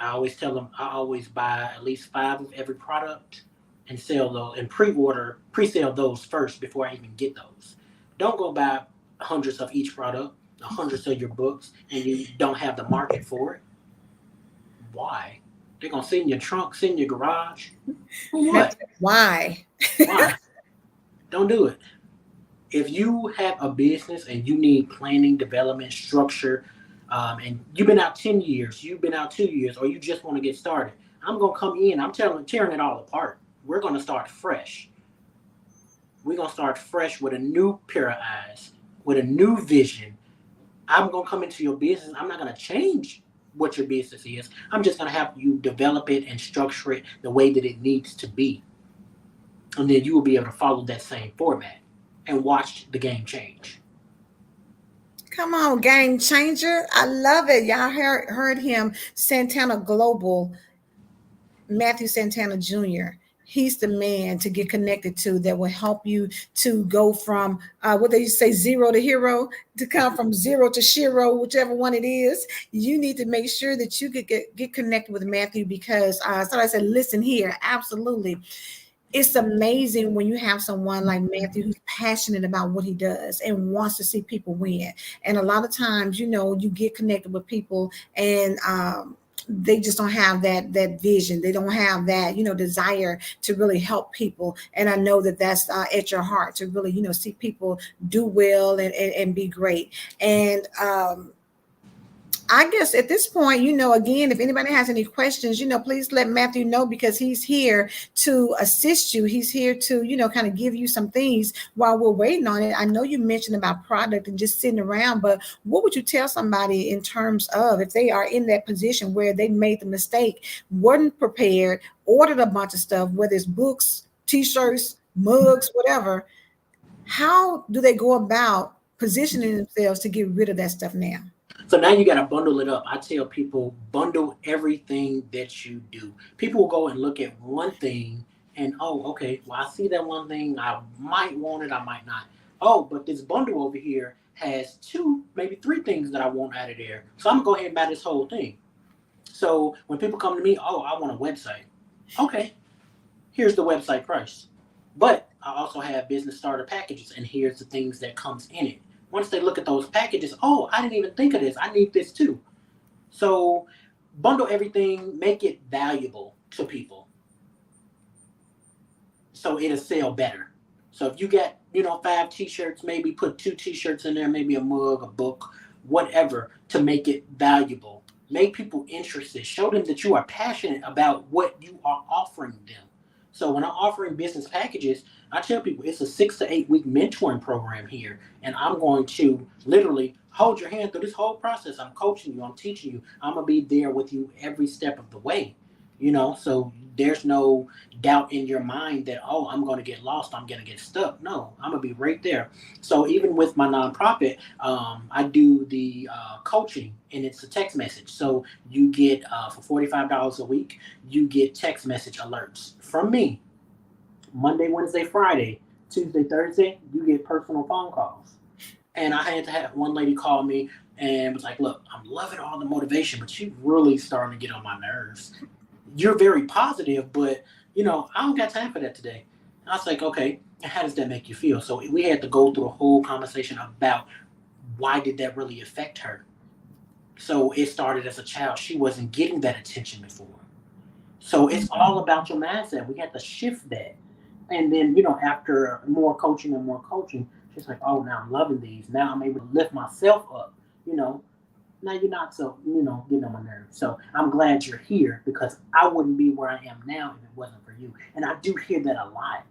I always tell them I always buy at least 5 of every product and sell those and pre-sale those first before I even get those. Don't go buy hundreds of each product, hundreds of your books, and you don't have the market for it. Why? They're gonna sit in your trunk, sit in your garage. For what? Why? Why? Don't do it. If you have a business and you need planning, development, structure, and you've been out 10 years, you've been out 2 years, or you just want to get started, I'm going to come in, I'm tearing it all apart. We're going to start fresh. We're going to start fresh with a new pair of eyes, with a new vision. I'm going to come into your business. I'm not going to change what your business is. I'm just going to have you develop it and structure it the way that it needs to be. And then you will be able to follow that same format and watch the game change. Come on, game changer. I love it. Y'all heard him, Santana Global, Matthew Santana Jr. He's the man to get connected to that will help you to go from what they say, zero to hero, to come from zero to shiro, whichever one it is. You need to make sure that you get connected with Matthew, because so I said, listen here, absolutely. It's amazing when you have someone like Matthew who's passionate about what he does and wants to see people win. And a lot of times, you get connected with people and they just don't have that vision. They don't have that desire to really help people. And I know that that's at your heart to really see people do well and be great. And I guess at this point, again, if anybody has any questions, please let Matthew know, because he's here to assist you. He's here to, kind of give you some things while we're waiting on it. I know you mentioned about product and just sitting around, but what would you tell somebody in terms of if they are in that position where they made the mistake, weren't prepared, ordered a bunch of stuff, whether it's books, t-shirts, mugs, whatever, how do they go about positioning themselves to get rid of that stuff now? So now you got to bundle it up. I tell people, bundle everything that you do. People will go and look at one thing and, oh, okay, well, I see that one thing. I might want it, I might not. Oh, but this bundle over here has 2, maybe 3 things that I want out of there. So I'm going to go ahead and buy this whole thing. So when people come to me, oh, I want a website. Okay, here's the website price. But I also have business starter packages, and here's the things that comes in it. Once they look at those packages, oh, I didn't even think of this. I need this too. So bundle everything, make it valuable to people, so it'll sell better. So if you get, 5 t-shirts, maybe put 2 t-shirts in there, maybe a mug, a book, whatever, to make it valuable. Make people interested. Show them that you are passionate about what you are offering them. So when I'm offering business packages, I tell people it's a 6 to 8 week mentoring program here. And I'm going to literally hold your hand through this whole process. I'm coaching you. I'm teaching you. I'm going to be there with you every step of the way. So there's no doubt in your mind that, oh, I'm going to get lost, I'm going to get stuck. No, I'm going to be right there. So even with my nonprofit, I do the coaching, and it's a text message. So you get for $45 a week, you get text message alerts from me. Monday, Wednesday, Friday, Tuesday, Thursday, you get personal phone calls. And I had to have one lady call me and was like, look, I'm loving all the motivation, but you really starting to get on my nerves. You're very positive, but I don't got time for that today. And I was like, okay, and how does that make you feel? So we had to go through a whole conversation about why did that really affect her. So it started as a child. She wasn't getting that attention before. So it's all about your mindset. We had to shift that. And then, after more coaching, she's like, oh, now I'm loving these. Now I'm able to lift myself up. You know, now you're not so, getting on my nerves. So I'm glad you're here, because I wouldn't be where I am now if it wasn't for you. And I do hear that a lot.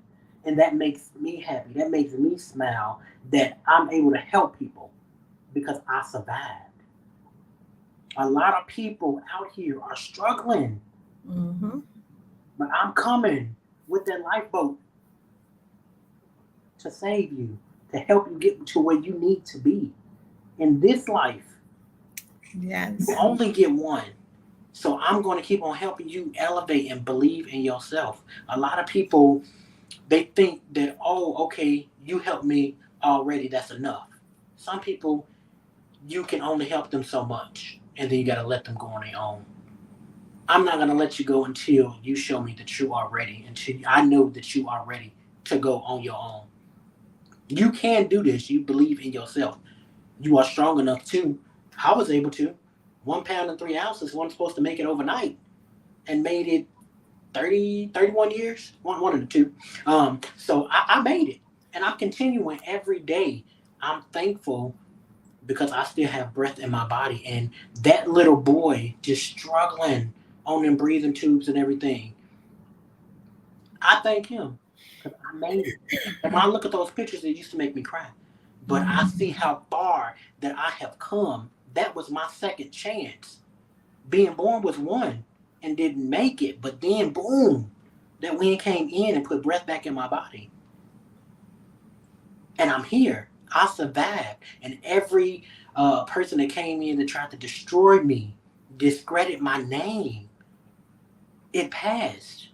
And that makes me happy. That makes me smile that I'm able to help people because I survived. A lot of people out here are struggling, Mm-hmm. but I'm coming with that lifeboat to save you, to help you get to where you need to be. In this life, you Yes. only get one. So I'm going to keep on helping you elevate and believe in yourself. A lot of people, they think that, oh, okay, you helped me already, that's enough. Some people, you can only help them so much, and then you got to let them go on their own. I'm not going to let you go until you show me that you are ready, until I know that you are ready to go on your own. You can do this. You believe in yourself. You are strong enough to. I was able to. 1 pound and 3 ounces wasn't supposed to make it overnight, and made it 30, 31 years. One of the two. So I made it. And I'm continuing every day. I'm thankful because I still have breath in my body. And that little boy just struggling on them breathing tubes and everything, I thank him because I made it. And when I look at those pictures, it used to make me cry. But I see how far that I have come. That was my second chance. Being born was one and didn't make it. But then, boom, that wind came in and put breath back in my body. And I'm here. I survived. And every person that came in that tried to destroy me, discredit my name, it passed.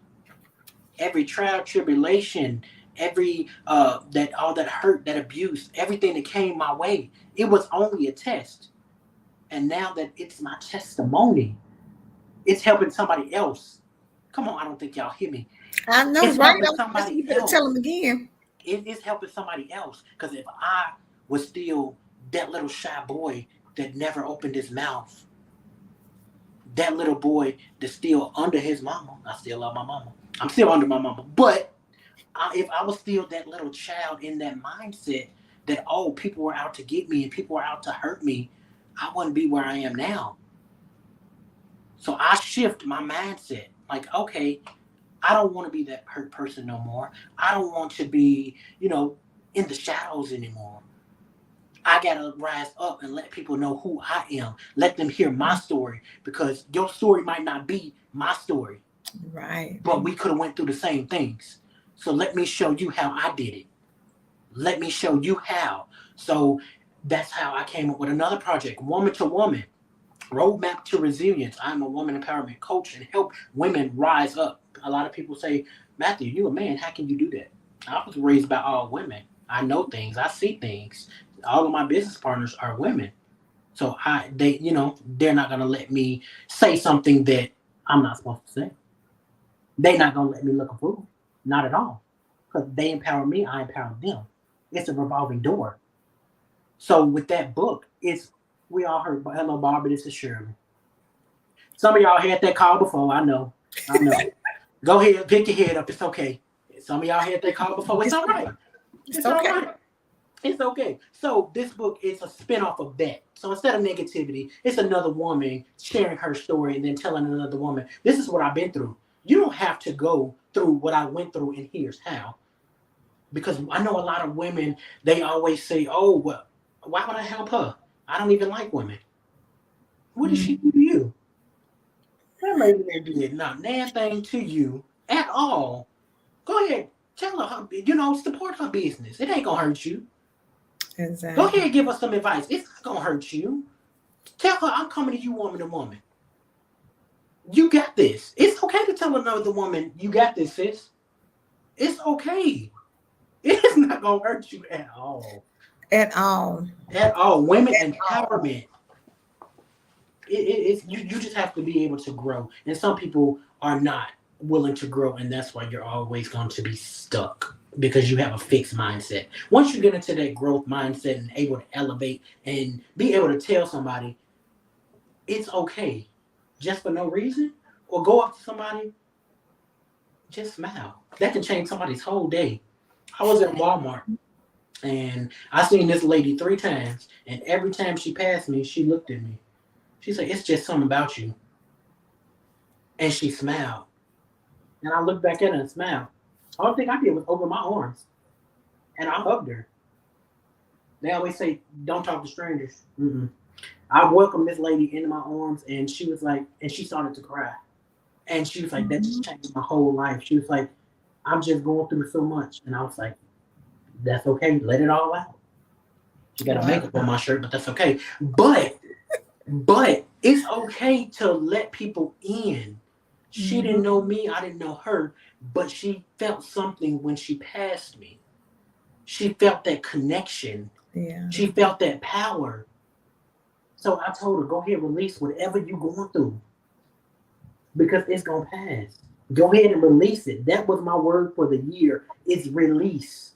Every trial, tribulation, every that all that hurt, that abuse, everything that came my way, it was only a test. And now that it's my testimony, it's helping somebody else. Come on, I don't think y'all hear me. I know, It's right? helping You somebody better tell else. them again. It is helping somebody else. Because if I was still that little shy boy that never opened his mouth, that little boy that's still under his mama, I still love my mama. I'm still under my mama. But if I was still that little child in that mindset that, oh, people were out to get me and people were out to hurt me, I wouldn't be where I am now. So I shift my mindset. Like, okay, I don't want to be that hurt person no more. I don't want to be, in the shadows anymore. I gotta rise up and let people know who I am. Let them hear my story, because your story might not be my story, Right. but we could have went through the same things. So let me show you how I did it. Let me show you how. So that's how I came up with another project, Woman to Woman, Roadmap to Resilience. I'm a woman empowerment coach and help women rise up. A lot of people say, Matthew, you a man, how can you do that? I was raised by all women. I know things, I see things. All of my business partners are women. So they're not gonna let me say something that I'm not supposed to say. They're not gonna let me look a fool. Not at all. Because they empower me, I empower them. It's a revolving door. So with that book, it's we all heard, hello Barbara, this is Shirley. Some of y'all had that call before. I know. I know. Go ahead, pick your head up. It's okay. Some of y'all had that call before. It's It's, all right. it's It's all okay. right. It's okay. So this book is a spinoff of that. So instead of negativity, it's another woman sharing her story and then telling another woman, this is what I've been through. You don't have to go through what I went through, and here's how. Because I know a lot of women, they always say, oh, well, why would I help her? I don't even like women. What did she do to you? That lady ain't did not nan thing to you at all. Go ahead, tell her, support her business. It ain't gonna hurt you. Go Exactly. ahead, give us some advice. It's not gonna hurt you. Tell her I'm coming to you, woman to woman. You got this. It's okay to tell another woman, you got this, sis. It's okay. It is not gonna hurt you at all. At all. At all. Women At all. empowerment. It's you just have to be able to grow. And some people are not willing to grow, and that's why you're always going to be stuck because you have a fixed mindset. Once you get into that growth mindset and able to elevate and be able to tell somebody it's okay just for no reason, or go up to somebody, just smile. That can change somebody's whole day. I was in Walmart and I seen this lady 3 times, and every time she passed me, she looked at me. She said, "It's just something about you," and she smiled. And I looked back at her and smiled. All thing I did was open my arms, and I hugged her. They always say, "Don't talk to strangers." Mm-mm. I welcomed this lady into my arms, and she was like, and she started to cry, and she was like, "That just Mhm. changed my whole life." She was like, "I'm just going through so much," and I was like, "That's okay. Let it all out." She got a Wow. makeup on my shirt, but that's okay. But it's okay to let people in. She didn't Mhm. know me, I didn't know her, but she felt something when she passed me. She felt that connection. Yeah. She felt that power. So I told her, go ahead, release whatever you're going through because it's gonna pass. Go ahead and release it. That was my word for the year. It's release.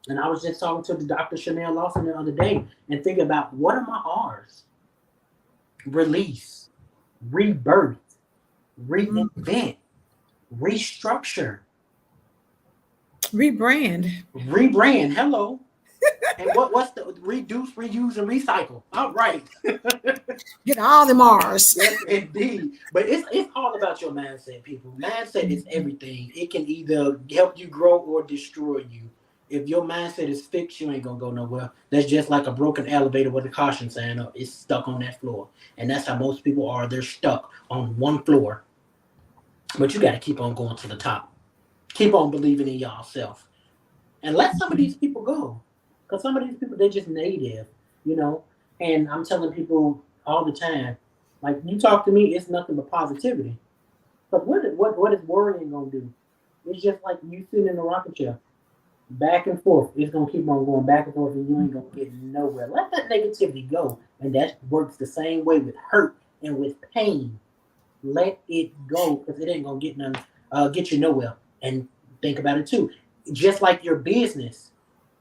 And I was just talking to the Dr. Chanel Lawson the other day and thinking about what are my R's? Release, rebirth, Mhm. reinvent, restructure, Rebrand. rebrand. Hello. And what's the reduce, reuse, and recycle? All right. Get all the Mars. Yes, indeed. But it's all about your mindset, people. Mindset is everything. It can either help you grow or destroy you. If your mindset is fixed, you ain't gonna go nowhere. That's just like a broken elevator with a caution sign up. It's stuck on that floor. And that's how most people are. They're stuck on one floor. But you gotta keep on going to the top. Keep on believing in yourself. And let some of these people go. Because some of these people, they're just native, you know. And I'm telling people all the time, like you talk to me, it's nothing but positivity. But what is worrying gonna do? It's just like you sitting in a rocking chair, back and forth. It's gonna keep on going back and forth, and you ain't gonna get nowhere. Let that negativity go, and that works the same way with hurt and with pain. Let it go because it ain't gonna get you nowhere. And think about it too. Just like your business,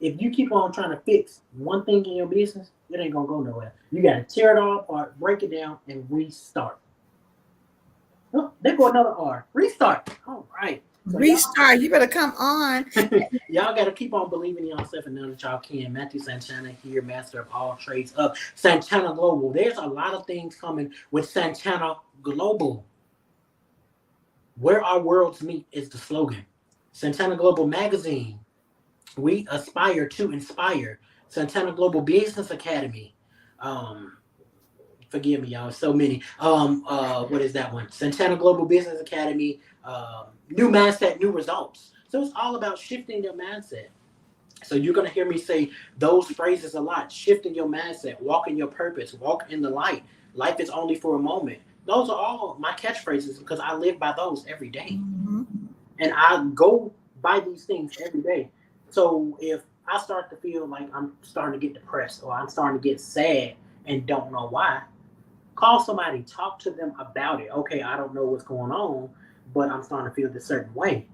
if you keep on trying to fix one thing in your business, it ain't gonna go nowhere. You gotta tear it all apart, break it down, and restart. Oh, there go another R. Restart. All right. So Restart. You better come on. y'all got to keep on believing in yourself and know that y'all can. Matthew Santana here, master of all trades of Santana Global. There's a lot of things coming with Santana Global. Where our worlds meet is the slogan. Santana Global Magazine. We aspire to inspire. Santana Global Business Academy. Um, Forgive me, y'all. So many. What is that one? Santana Global Business Academy. New mindset, new results. So it's all about shifting your mindset. So you're gonna hear me say those phrases a lot. Shifting your mindset, walk in your purpose, walk in the light. Life is only for a moment. Those are all my catchphrases because I live by those every day. Mhm. And I go by these things every day. So if I start to feel like I'm starting to get depressed or I'm starting to get sad and don't know why, call somebody, talk to them about it. Okay, I don't know what's going on, but I'm starting to feel this certain way.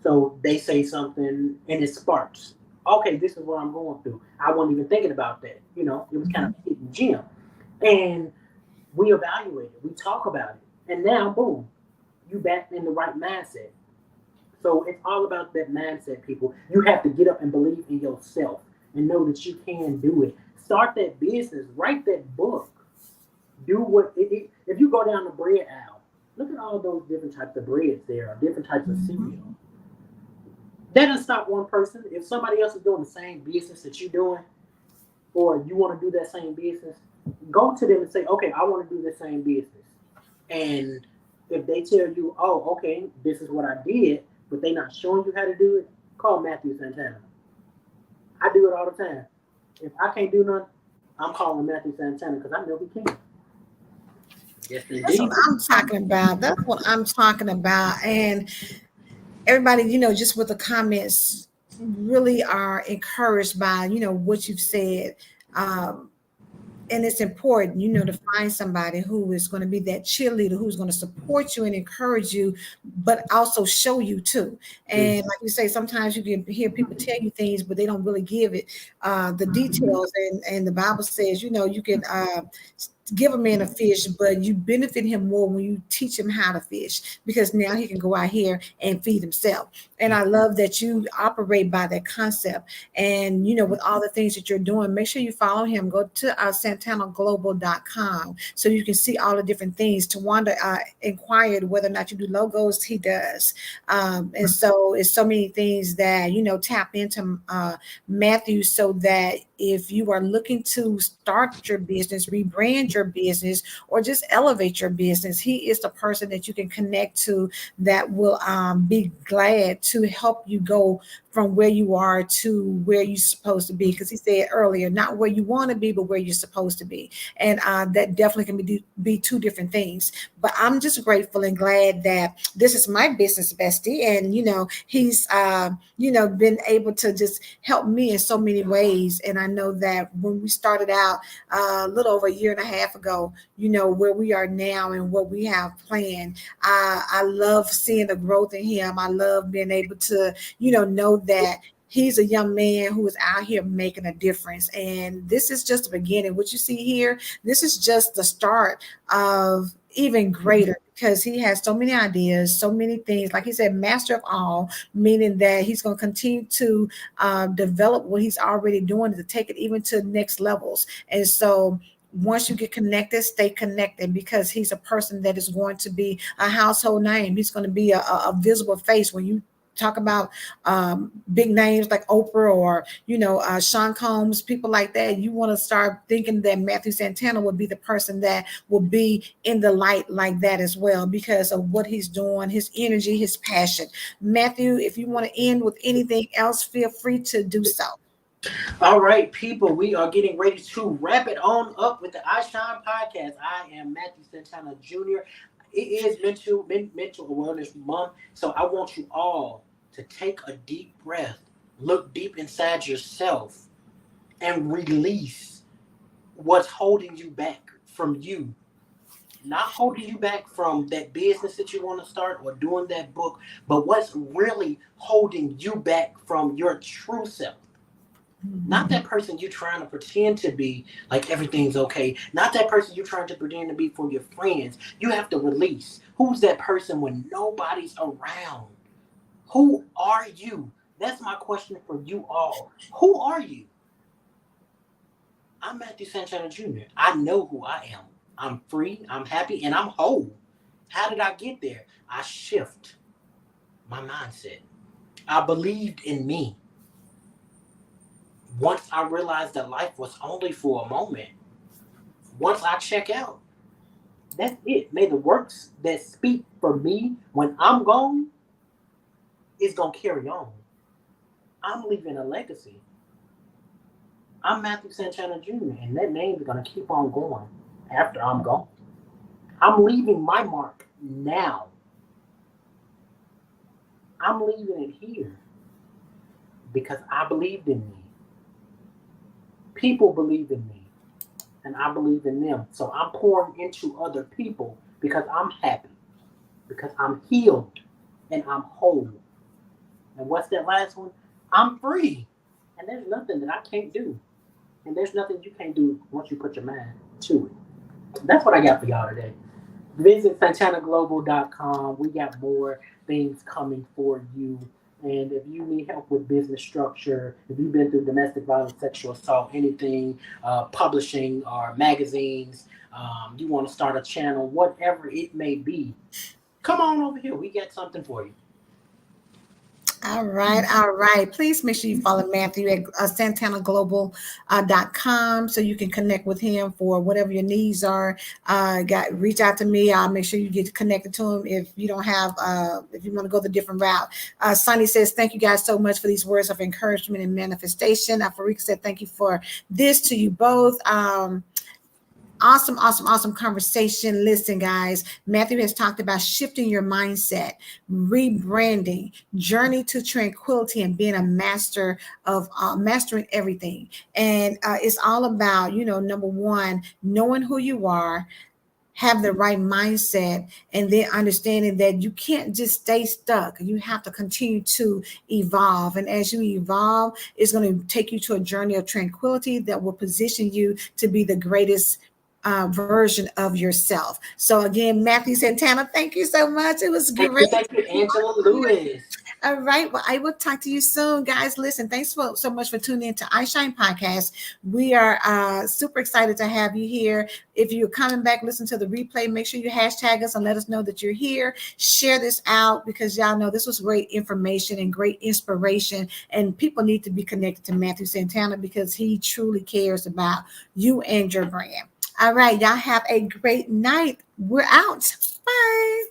So they say something and it sparks. Okay, this is what I'm going through. I wasn't even thinking about that. It was kind of a hidden gem. And we evaluate it, we talk about it. And now, boom, you back in the right mindset. So it's all about that mindset, people. You have to get up and believe in yourself and know that you can do it. Start that business, write that book, do if you go down the bread aisle, look at all those different types of breads there, different types of Mhm. cereal. That doesn't stop one person. If somebody else is doing the same business that you're doing, or you want to do that same business, go to them and say, okay, I want to do the same business. And if they tell you, oh, okay, this is what I did, but they not showing you how to do it, call Matthew Santana. I do it all the time. If I can't do nothing, I'm calling Matthew Santana because I know he can. Yes, That's what indeed. I'm talking about. That's what I'm talking about. And everybody, just with the comments, really are encouraged by, what you've said. Um, and it's important, to find somebody who is going to be that cheerleader, who's going to support you and encourage you, but also show you too. Mm. And like you say, sometimes you can hear people tell you things, but they don't really give it the details. And the Bible says, you can give a man a fish, but you benefit him more when you teach him how to fish, because now he can go out here and feed himself. And I love that you operate by that concept. And with all the things that you're doing, make sure you follow him. Go to santanaglobal.com so you can see all the different things. Tawanda inquired whether or not you do logos. He does. And so it's so many things that tap into Matthew, so that if you are looking to start your business, rebrand your business, or just elevate your business, he is the person that you can connect to that will be glad to help you go from where you are to where you're supposed to be. Because he said earlier, not where you want to be, but where you're supposed to be. And that definitely can be two different things. But I'm just grateful and glad that this is my business bestie. And, he's, been able to just help me in so many ways. And I know that when we started out a little over a year and a half ago, where we are now and what we have planned, I love seeing the growth in him. I love being able to, know that he's a young man who is out here making a difference. And this is just the beginning. What you see here, this is just the start of even greater, because he has so many ideas, so many things. Like he said, master of all, meaning that he's going to continue to develop what he's already doing to take it even to next levels. And so once you get connected, stay connected, because he's a person that is going to be a household name. He's going to be a visible face when you talk about big names like Oprah, or Sean Combs, people like that. You want to start thinking that Matthew Santana would be the person that will be in the light like that as well, because of what he's doing, his energy, his passion. Matthew, if you want to end with anything else, feel free to do so. All right, people, we are getting ready to wrap it on up with the IShine podcast. I am Matthew Santana Jr. It is mental awareness month, so I want you all to take a deep breath, look deep inside yourself, and release what's holding you back from you. Not holding you back from that business that you want to start or doing that book, but what's really holding you back from your true self. Not that person you're trying to pretend to be, like everything's okay. Not that person you're trying to pretend to be for your friends. You have to release. Who's that person when nobody's around? Who are you? That's my question for you all. Who are you? I'm Matthew Santana Jr. I know who I am. I'm free, I'm happy, and I'm whole. How did I get there? I shift my mindset. I believed in me. Once I realized that life was only for a moment, once I check out, that's it. May the works that speak for me when I'm gone is gonna carry on. I'm leaving a legacy. I'm Matthew Santana Jr. and that name is gonna keep on going after I'm gone. I'm leaving my mark now. I'm leaving it here because I believed in me. People believe in me and I believe in them. So I'm pouring into other people because I'm happy, because I'm healed and I'm whole. And what's that last one? I'm free. And there's nothing that I can't do. And there's nothing you can't do once you put your mind to it. That's what I got for y'all today. Visit santanaglobal.com. We got more things coming for you. And if you need help with business structure, if you've been through domestic violence, sexual assault, anything, publishing or magazines, you want to start a channel, whatever it may be, come on over here. We got something for you. All right, all right. Please make sure you follow Matthew at santanaglobal.com so you can connect with him for whatever your needs are. Reach out to me. I'll make sure you get connected to him if you don't have if you want to go the different route. Sonny says, thank you guys so much for these words of encouragement and manifestation. Farika said, thank you for this to you both. Awesome conversation. Listen, guys, Matthew has talked about shifting your mindset, rebranding, journey to tranquility, and being a master of mastering everything. And it's all about, number one, knowing who you are, have the right mindset, and then understanding that you can't just stay stuck. You have to continue to evolve. And as you evolve, it's going to take you to a journey of tranquility that will position you to be the greatest version of yourself. So again, Matthew Santana, thank you so much. It was great. Thank you, Angela Lewis. All right. Well, I will talk to you soon, guys. Listen, thanks so much for tuning in to IShine Podcast. We are super excited to have you here. If you're coming back, listen to the replay. Make sure you hashtag us and let us know that you're here. Share this out because y'all know this was great information and great inspiration. And people need to be connected to Matthew Santana because he truly cares about you and your brand. All right. Y'all have a great night. We're out. Bye.